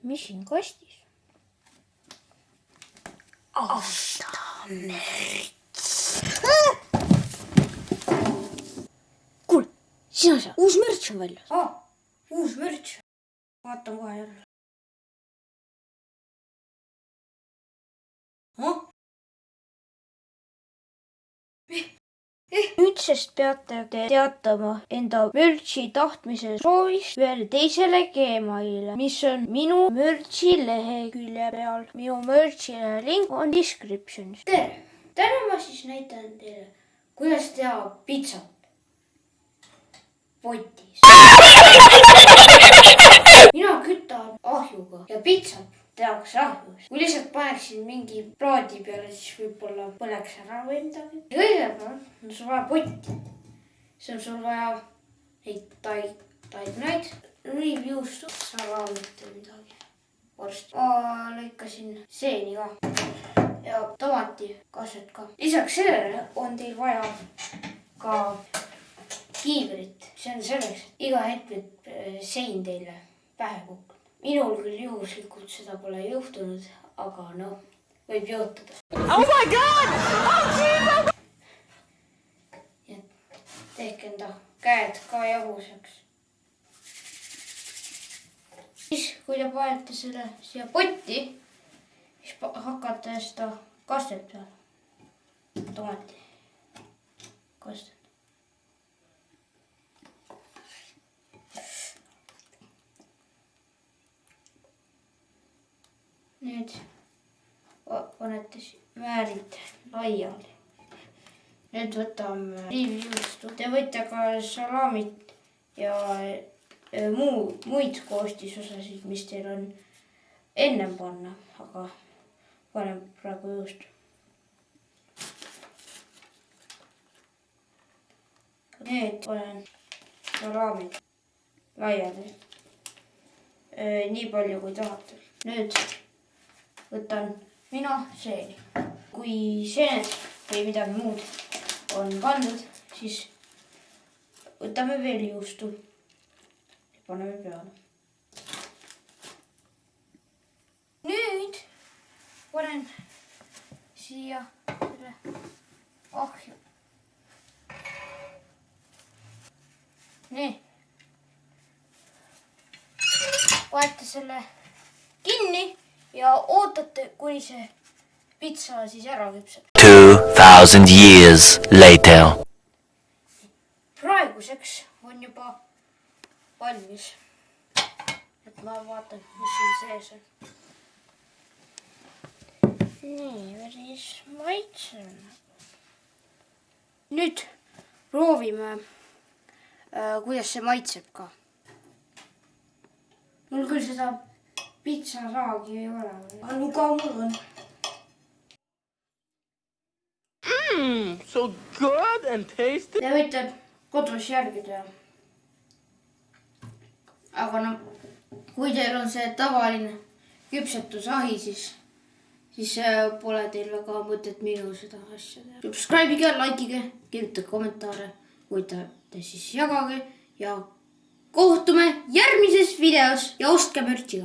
mis siin kastis? Aastamürts. Kuule, sina seal, uus mürts on väljas. Uus mürts. Vaatan kohe jälle. Nüüdsest peate te teatama enda mürtsi tahtmise soovist ühele teisele Gmailile, mis on minu mürtsi lehekülje peal. Minu mürtsi link on descriptionis. Tere! Täna ma siis näitan teile, kuidas teha pitsat potis. Mina kütan ahjuga ja pitsat tehakse ahjus. Kui lihtsalt paneksin mingi plaadi peale, siis võib-olla põleks ära või midagi. Kõigepealt on sul vaja potti. See on sul vaja neid taignaid, õliivjuustu, salamit või midagi. Vorsti. Ma lõikasin seeni ka ja tomatikasvet ka. Lisaks sellele on teil vaja ka kiivrit. See on selleks, et iga hetk võib sein teile pähe kukkuda. Minul küll juhuslikult seda pole juhtunud, aga noh, võib juhtuda. Oh my god! Ja tehke enda käed ka jahuseks. Siis, kui te panete selle siia potti, siis hakkate seda kastet peale. Tomati kastet. Nüüd panete määrid laiali. Nüüd võtame oliivijuustu. Te võite ka salamit ja muid koostisosasid, mis teil on ennem panna, aga panen praegu juustu. Nüüd panen salamit laiali. Nii palju kui tahate. Nüüd võtan mina seeni. Kui seened või midagi muud on pandud, siis võtame veel juustu ja paneme peale. Nüüd panen siia selle ahju. Nii. Panete selle kinni ja ootate, kuni see pitsa siis ära küpseb. 2000 years later. Praeguseks on juba valmis. Et ma vaatan, mis siin sees on. Nii, päris maitsen. Nüüd proovime, kuidas see maitseb ka. Mul küll seda pitsasaagi ei ole, aga ka mul on. So good and tasty. Te võite kodus järgi teha. Aga no, kui teil on see tavaline küpsetusahi, siis pole teil väga mõtet minu seda asja teha. Subscribe'ige, likeige, kirjutage kommentaare, kui tahate, siis jagage ja kohtume järgmises videos ja ostke mürtsiga.